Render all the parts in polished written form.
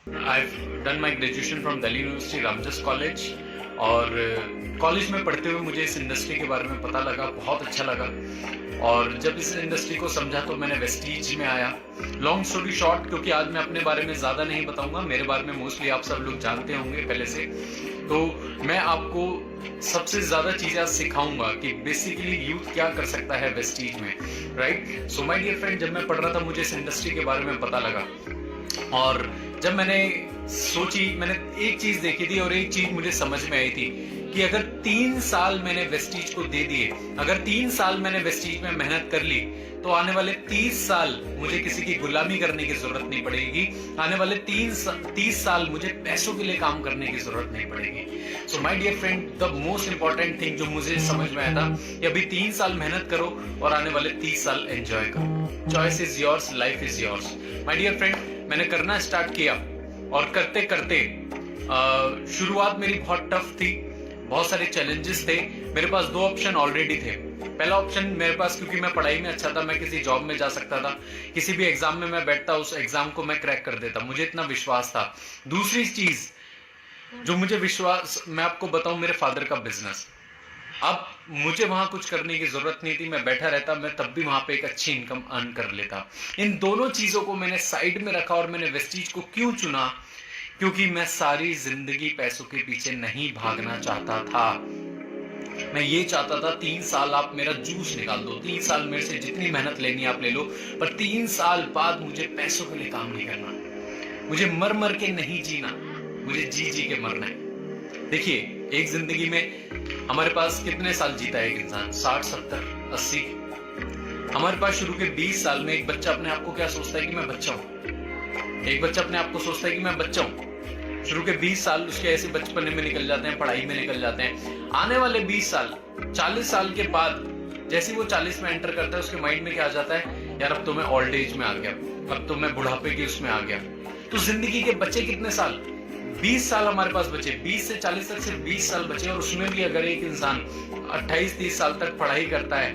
I've done my graduation from Delhi University Ramjas College और college में पढ़ते हुए मुझे इस इंडस्ट्री के बारे में पता लगा, बहुत अच्छा लगा। और जब इस इंडस्ट्री को समझा तो मैंने वेस्टीज में आया। लॉन्ग स्टोरी शॉर्ट, क्योंकि आज मैं अपने बारे में ज़्यादा नहीं बताऊंगा, मेरे बारे में मोस्टली आप सब लोग जानते होंगे पहले से, तो मैं आपको सबसे ज़्यादा चीज़ें सिखाऊंगा कि बेसिकली यूथ क्या कर सकता है वेस्टीज में, right. So my dear friend, जब मैं पढ़ रहा था मुझे इस इंडस्ट्री के बारे में पता लगा, और जब मैंने सोची, मैंने एक चीज़ देखी थी और एक चीज़ मुझे समझ में आई थी कि अगर 3 साल मैंने वेस्टीज को दे दिए, अगर 3 साल मैंने वेस्टीज में मेहनत कर ली, तो आने वाले 30 साल मुझे किसी की गुलामी करने की जरूरत नहीं पड़ेगी। आने वाले 30 साल मुझे पैसों के लिए काम करने की जरूरत नहीं पड़ेगी। So my dear friend, the most important thing जो मुझे समझ में आया था कि अभी 3 साल मेहनत करो और आने वाले 30 साल एंजॉय करो। Choice is yours, life is yours. My dear friend, मैंने करना स्टार्ट किया और करते करते शुरुआत मेरी बहुत टफ थी, बहुत सारे चैलेंजेस थे। मेरे पास 2 ऑप्शन ऑलरेडी थे। पहला ऑप्शन मेरे पास, क्योंकि मैं पढ़ाई में अच्छा था, मैं किसी जॉब में जा सकता था, किसी भी एग्जाम में मैं बैठता, उस एग्जाम को मैं क्रैक कर देता, मुझे इतना विश्वास था। दूसरी चीज जो मुझे विश्वास, मैं आपको बताऊं, मेरे फादर का बिजनेस। अब मुझे वहां कुछ करने की जरूरत नहीं थी, मैं बैठा रहता, मैं तब भी वहां पे एक अच्छी इनकम अर्न कर लेता। इन दोनों चीजों को मैंने साइड में रखा और मैंने वेस्टीज को क्यों चुना? क्योंकि मैं सारी जिंदगी पैसों के पीछे नहीं भागना चाहता था। मैं ये चाहता था 3 साल आप मेरा जूस निकाल दो, 3 साल मेरे से जितनी मेहनत लेनी आप ले लो, पर 3 साल बाद मुझे पैसों के लिए काम नहीं करना, मुझे मर मर के नहीं जीना, मुझे जी जी के मरना है। देखिए, एक जिंदगी में हमारे पास कितने साल जीता है एक इंसान? 60, 70, 80। हमारे पास शुरू के 20 साल में एक बच्चा अपने आप को क्या सोचता है कि मैं बच्चा हूं। एक बच्चा अपने आप को सोचता है कि मैं बच्चा हूं। शुरू के 20 साल उसके ऐसे बचपने में निकल जाते हैं, पढ़ाई में निकल जाते हैं। आने वाले 20 साल, 40 साल के बाद जैसे वो 40 में एंटर करता है, उसके माइंड में क्या आ जाता है? यार अब तो मैं ओल्ड एज में आ गया, अब तो मैं बुढ़ापे की उसमें आ गया। तो जिंदगी के बचे कितने साल? 20 साल हमारे पास बचे। 20 से 40 तक सिर्फ 20 साल बचे, और उसमें भी अगर एक इंसान 28-30 साल तक पढ़ाई करता है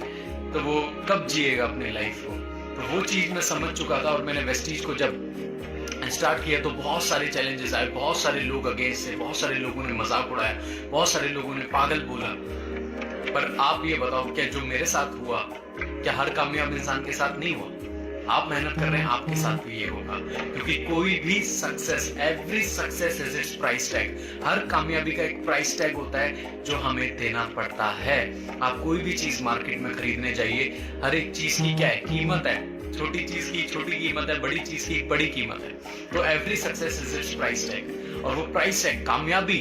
तो वो कब जिएगा अपनी लाइफ को? तो वो चीज मैं समझ चुका था। और मैंने वेस्टीज को जब स्टार्ट किया तो बहुत सारे चैलेंजेस आए, बहुत सारे लोग अगेंस्ट थे, बहुत सारे लोगों ने मजाक उड़ाया, बहुत सारे लोगों ने पागल बोला। पर आप ये बताओ, क्या जो मेरे साथ हुआ, क्या हर कामयाब इंसान के साथ नहीं हुआ? आप मेहनत कर रहे हैं, आपके साथ भी ये होगा। क्योंकि कोई भी success, every success is its price tag. हर कामयाबी का एक प्राइस टैग होता है जो हमें देना पड़ता है। आप कोई भी चीज मार्केट में खरीदने जाइए, हर एक चीज की क्या है? कीमत है। छोटी चीज की छोटी कीमत है, बड़ी चीज की बड़ी कीमत है। तो every success is its price tag. और वो प्राइस टैग, कामयाबी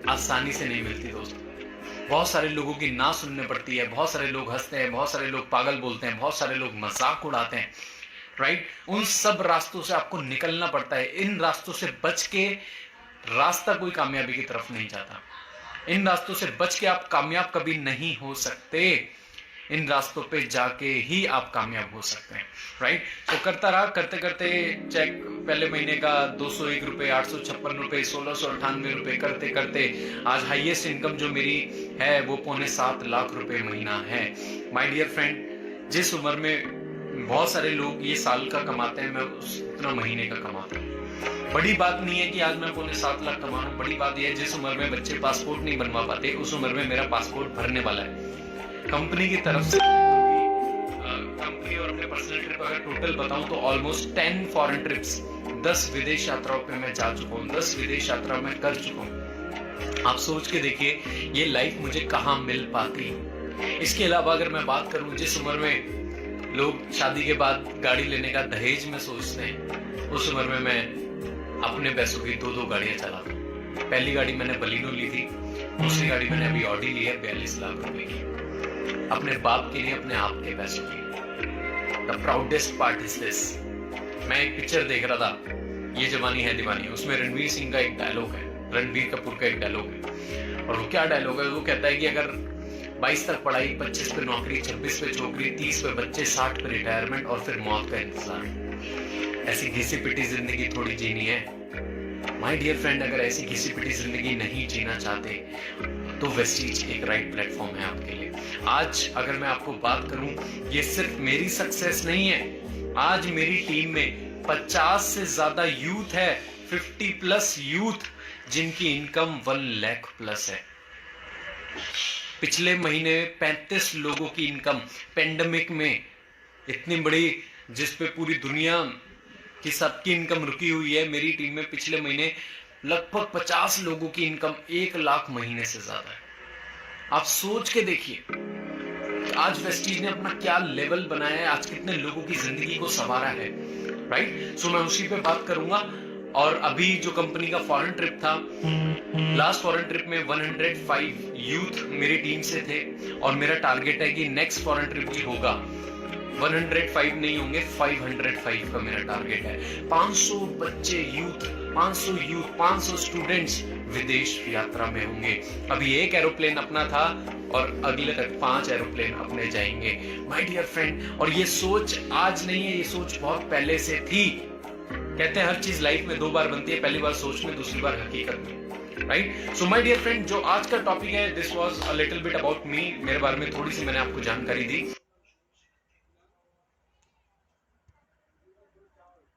आसानी से नहीं मिलती दोस्तों। बहुत सारे लोगों की ना सुनने पड़ती है, बहुत सारे लोग हंसते हैं, बहुत सारे लोग पागल बोलते हैं, बहुत सारे लोग मजाक उड़ाते हैं, राइट। उन सब रास्तों से आपको निकलना पड़ता है। इन रास्तों से बच के रास्ता कोई कामयाबी की तरफ नहीं जाता। इन रास्तों से बच के आप कामयाब कभी नहीं हो सकते। इन रास्तों पे जाके ही आप कामयाब हो सकते हैं, राइट। तो करता रहा, करते करते चेक पहले महीने का 201 रुपए, 856 रुपए, 1698 रुपए करते करते आज हाईएस्ट इनकम जो मेरी है वो 7.25 लाख रुपए महीना है। माय डियर फ्रेंड, जिस उम्र में बहुत सारे लोग ये साल का कमाते हैं, मैं उतना महीने का कमाता हूँ। बड़ी बात नहीं है कि आज मैं 7.25 लाख कमा रहा हूँ। बड़ी बात यह है, जिस उम्र में बच्चे पासपोर्ट नहीं बनवा पाते, उस उम्र में मेरा पासपोर्ट भरने वाला है कंपनी की तरफ से। कंपनी और अपने पर्सनल ट्रिप अगर टोटल बताऊं तो ऑलमोस्ट 10 फॉरेन ट्रिप्स, 10 विदेश यात्राओं पे मैं जा चुका हूं, 10 विदेश यात्रा मैं कर चुका हूं। आप सोच के देखिए ये लाइफ मुझे कहां मिल पाती। इसके अलावा अगर मैं बात करूं, जिस उम्र में लोग शादी के बाद गाड़ी लेने का दहेज में सोचते हैं, उस उम्र में मैं अपने पैसों की 2 गाड़ियां चलाता हूं। पहली गाड़ी मैंने बलिनो ली थी, दूसरी गाड़ी मैंने अभी ऑडी ली है 42 लाख रुपए की, अपने बाप के लिए, अपने आप के पैसों के लिए। The proudest part is this. मैं एक पिक्चर देख रहा था, ये जवानी है दीवानी, उसमें रणवीर सिंह का एक डायलॉग है, रणबीर कपूर का एक डायलॉग है। और वो क्या डायलॉग है? वो कहता है कि अगर 22 तक पढ़ाई, 25 पे नौकरी, 26 पे छोकरी, 30 पे बच्चे, 60 पे रिटायरमेंट और फिर मौत का इंतजार। ऐसी घिसी पिटी जिंदगी थोड़ी जीनी है। माय डियर फ्रेंड, अगर ऐसी घिसी पिटी जिंदगी नहीं जीना चाहते तो वेस्टीज एक राइट प्लेटफॉर्म है आपके लिए। आज अगर मैं आपको बात करूं, ये सिर्फ मेरी सक्सेस नहीं है। आज मेरी टीम में 50 से ज्यादा यूथ है, 50+ यूथ जिनकी इनकम 1 लाख प्लस है। पिछले महीने 35 लोगों की इनकम पेंडेमिक में इतनी बड़ी, जिस पे पूरी दुनिया की सबकी इनकम रुकी हुई है, मेरी टीम में पिछले महीने लगभग 50 लोगों की इनकम 1 लाख महीने से ज्यादा है। आप सोच के देखिए आज वेस्टीज ने अपना क्या लेवल बनाया है, आज कितने लोगों की जिंदगी को संवारा है, राइट। सो मैं उसी पे बात करूंगा। और अभी जो कंपनी का फॉरेन ट्रिप था, लास्ट फॉरेन ट्रिप में 105 यूथ मेरी टीम से थे और मेरा टारगेट है कि नेक्स्ट फॉरेन ट्रिप भी होगा 105 नहीं होंगे, 505 का मेरा टारगेट है। 500 बच्चे यूथ, 500 स्टूडेंट्स विदेश यात्रा में होंगे। अभी एक एरोप्लेन अपना था और अगले तक 5 एरोप्लेन अपने जाएंगे। माय डियर फ्रेंड, और ये सोच आज नहीं है, ये सोच बहुत पहले से थी। कहते हैं हर चीज लाइफ में 2 बार बनती है, पहली बार सोच में, दूसरी बार हकीकत में, right. So my dear friend, जो आज का टॉपिक है, this was a little bit about me, मेरे बारे में थोड़ी सी मैंने आपको जानकारी दी।